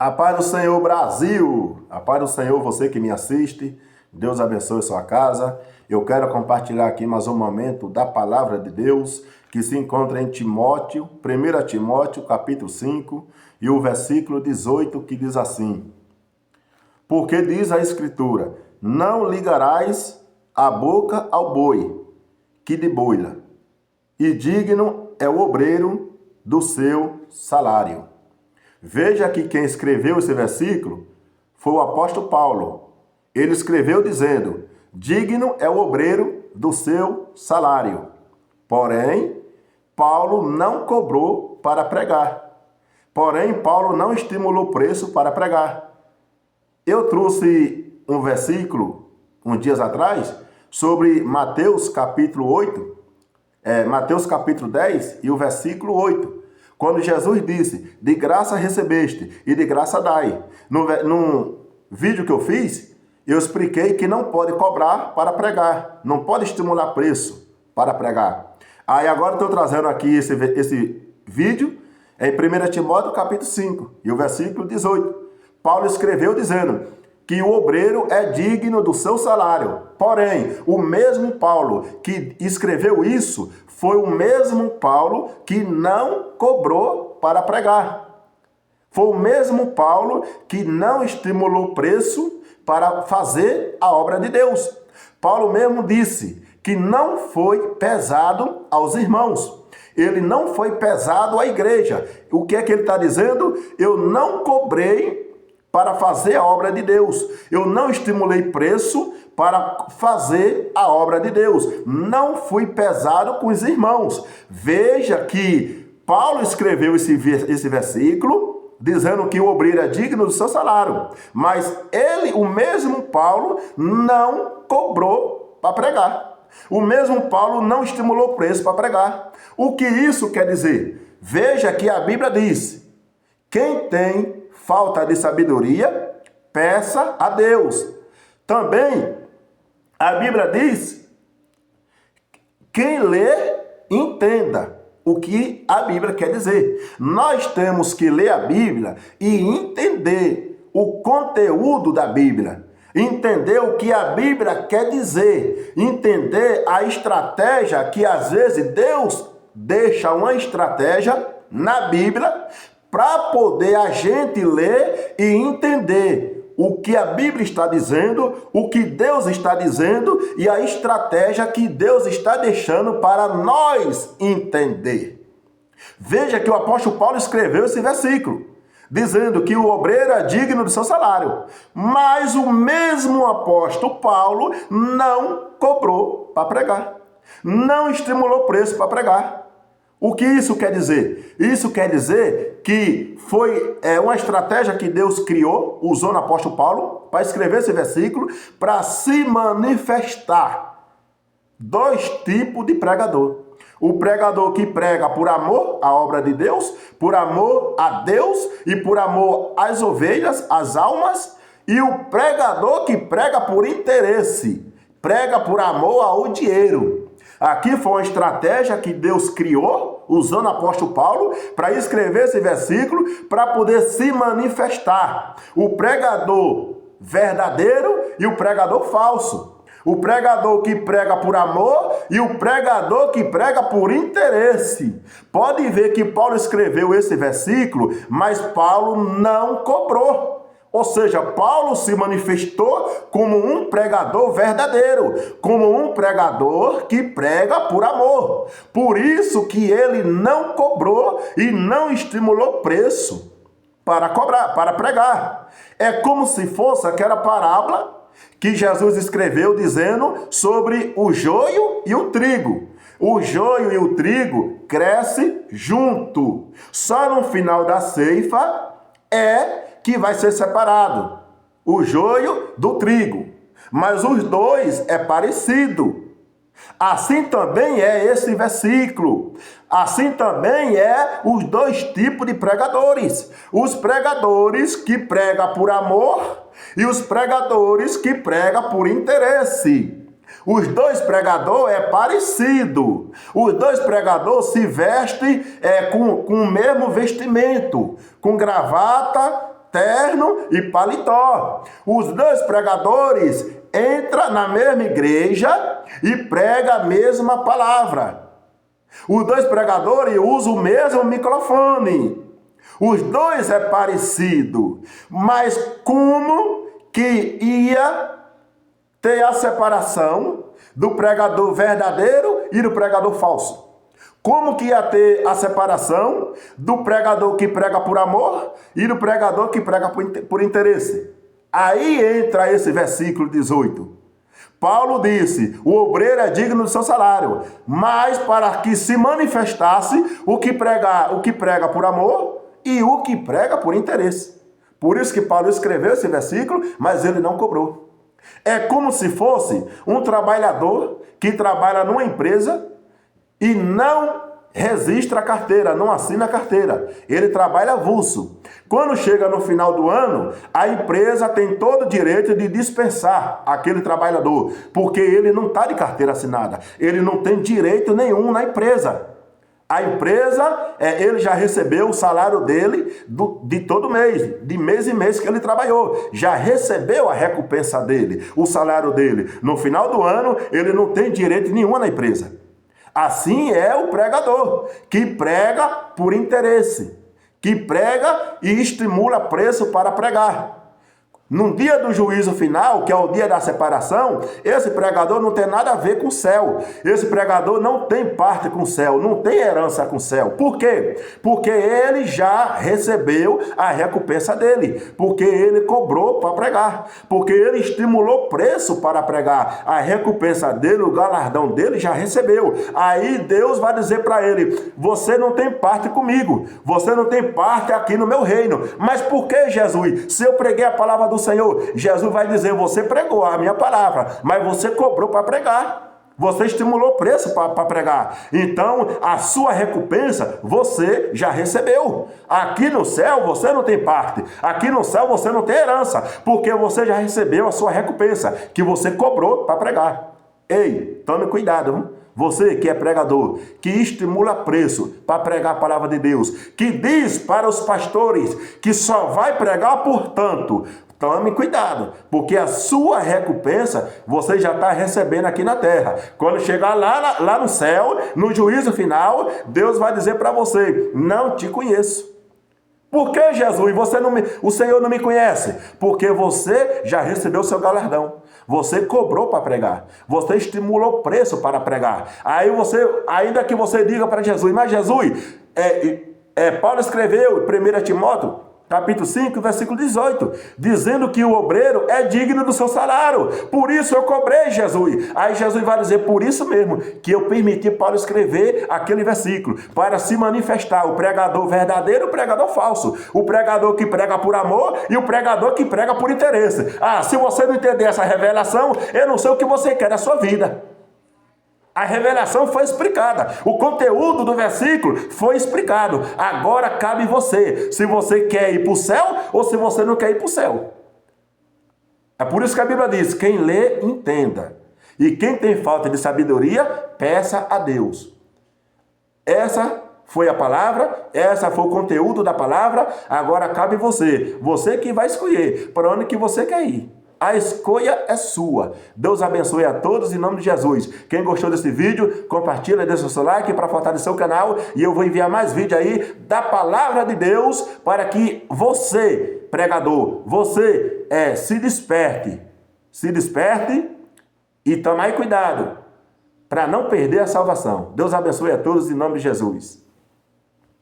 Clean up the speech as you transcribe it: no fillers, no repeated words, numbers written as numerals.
A paz do Senhor, Brasil! A paz do Senhor, você que me assiste. Deus abençoe sua casa. Eu quero compartilhar aqui mais um momento da palavra de Deus que se encontra em Timóteo, 1 Timóteo, capítulo 5, e o versículo 18, que diz assim: Porque diz a Escritura, não ligarás a boca ao boi, que deboila, e digno é o obreiro do seu salário. Veja que quem escreveu esse versículo foi o apóstolo Paulo. Ele escreveu dizendo, digno é o obreiro do seu salário. Porém, Paulo não cobrou para pregar. Porém, Paulo não estimulou o preço para pregar. Eu trouxe um versículo, uns dias atrás, sobre Mateus capítulo 8, Mateus capítulo 10 e o versículo 8. Quando Jesus disse, de graça recebeste e de graça dai. No vídeo que eu fiz, eu expliquei que não pode cobrar para pregar, não pode estimular preço para pregar. Aí agora estou trazendo aqui esse vídeo em 1 Timóteo capítulo 5 e o versículo 18. Paulo escreveu dizendo que o obreiro é digno do seu salário. Porém, o mesmo Paulo que escreveu isso foi o mesmo Paulo que não cobrou para pregar. Foi o mesmo Paulo que não estimulou preço para fazer a obra de Deus. Paulo mesmo disse que não foi pesado aos irmãos. Ele não foi pesado à igreja. O que é que ele está dizendo? Eu não cobrei para fazer a obra de Deus. Eu não estimulei preço para fazer a obra de Deus. Não fui pesado com os irmãos. Veja que Paulo escreveu esse versículo dizendo que o obreiro é digno do seu salário. Mas ele, o mesmo Paulo, não cobrou para pregar. O mesmo Paulo não estimulou preço para pregar. O que isso quer dizer? Veja que a Bíblia diz, quem tem falta de sabedoria, peça a Deus. Também, a Bíblia diz, quem lê, entenda o que a Bíblia quer dizer. Nós temos que ler a Bíblia e entender o conteúdo da Bíblia. Entender o que a Bíblia quer dizer. Entender a estratégia que às vezes Deus deixa uma estratégia na Bíblia para poder a gente ler e entender o que a Bíblia está dizendo, o que Deus está dizendo e a estratégia que Deus está deixando para nós entender. Veja que o apóstolo Paulo escreveu esse versículo, dizendo que o obreiro é digno do seu salário. Mas o mesmo apóstolo Paulo não cobrou para pregar, não estimulou preço para pregar. O que isso quer dizer? Isso quer dizer que foi uma estratégia que Deus criou, usou no apóstolo Paulo, para escrever esse versículo, para se manifestar. Dois tipos de pregador. O pregador que prega por amor à obra de Deus, por amor a Deus e por amor às ovelhas, às almas, e o pregador que prega por interesse, prega por amor ao dinheiro. Aqui foi uma estratégia que Deus criou, usando o apóstolo Paulo, para escrever esse versículo, para poder se manifestar. O pregador verdadeiro e o pregador falso. O pregador que prega por amor e o pregador que prega por interesse. Pode ver que Paulo escreveu esse versículo, mas Paulo não cobrou. Ou seja, Paulo se manifestou como um pregador verdadeiro, como um pregador que prega por amor. Por isso que ele não cobrou e não estimulou preço para cobrar, para pregar. É como se fosse aquela parábola que Jesus escreveu dizendo sobre o joio e o trigo. O joio e o trigo crescem junto. Só no final da ceifa que vai ser separado o joio do trigo. Mas os dois é parecido. Assim também é esse versículo. Assim também é os dois tipos de pregadores. Os pregadores que pregam por amor e os pregadores que pregam por interesse. Os dois pregadores é parecido. Os dois pregadores se vestem com o mesmo vestimento, com gravata, terno e paletó. Os dois pregadores entram na mesma igreja e pregam a mesma palavra. Os dois pregadores usam o mesmo microfone. Os dois é parecido. Mas como que ia ter a separação do pregador verdadeiro e do pregador falso? Como que ia ter a separação do pregador que prega por amor e do pregador que prega por interesse? Aí entra esse versículo 18. Paulo disse, o obreiro é digno do seu salário, mas para que se manifestasse o que prega por amor e o que prega por interesse. Por isso que Paulo escreveu esse versículo, mas ele não cobrou. É como se fosse um trabalhador que trabalha numa empresa e não registra a carteira, não assina a carteira. Ele trabalha avulso. Quando chega no final do ano, a empresa tem todo o direito de dispensar aquele trabalhador, porque ele não está de carteira assinada. Ele não tem direito nenhum na empresa. A empresa, ele já recebeu o salário dele de todo mês, de mês em mês que ele trabalhou. Já recebeu a recompensa dele, o salário dele. No final do ano, ele não tem direito nenhum na empresa. Assim é o pregador, que prega por interesse, que prega e estimula preço para pregar. No dia do juízo final, que é o dia da separação, esse pregador não tem nada a ver com o céu. Esse pregador não tem parte com o céu, não tem herança com o céu. Por quê? Porque ele já recebeu a recompensa dele. Porque ele cobrou para pregar. Porque ele estimulou preço para pregar. A recompensa dele, o galardão dele já recebeu. Aí Deus vai dizer para ele, você não tem parte comigo. Você não tem parte aqui no meu reino. Mas por que, Jesus? Se eu preguei a palavra do Senhor, Jesus vai dizer, você pregou a minha palavra, mas você cobrou para pregar. Você estimulou preço para pregar. Então, a sua recompensa, você já recebeu. Aqui no céu, você não tem parte. Aqui no céu, você não tem herança. Porque você já recebeu a sua recompensa, que você cobrou para pregar. Ei, tome cuidado, viu? Você que é pregador, que estimula preço para pregar a palavra de Deus, que diz para os pastores que só vai pregar por tanto. Tome cuidado, porque a sua recompensa você já está recebendo aqui na terra. Quando chegar lá no céu, no juízo final, Deus vai dizer para você, não te conheço. Por que, Jesus? O Senhor não me conhece? Porque você já recebeu o seu galardão. Você cobrou para pregar. Você estimulou preço para pregar. Aí ainda que você diga para Jesus, mas Jesus, Paulo escreveu em 1 Timóteo, capítulo 5, versículo 18, dizendo que o obreiro é digno do seu salário. Por isso eu cobrei, Jesus. Aí Jesus vai dizer, por isso mesmo, que eu permiti Paulo escrever aquele versículo, para se manifestar o pregador verdadeiro e o pregador falso. O pregador que prega por amor e o pregador que prega por interesse. Se você não entender essa revelação, eu não sei o que você quer da sua vida. A revelação foi explicada. O conteúdo do versículo foi explicado. Agora cabe você. Se você quer ir para o céu ou se você não quer ir para o céu. É por isso que a Bíblia diz, quem lê, entenda. E quem tem falta de sabedoria, peça a Deus. Essa foi a palavra, essa foi o conteúdo da palavra. Agora cabe você. Você que vai escolher para onde que você quer ir. A escolha é sua. Deus abençoe a todos em nome de Jesus. Quem gostou desse vídeo, compartilha, deixa o seu like para fortalecer o canal. E eu vou enviar mais vídeo aí da palavra de Deus para que você, pregador, você se desperte. Se desperte e tome aí cuidado para não perder a salvação. Deus abençoe a todos em nome de Jesus.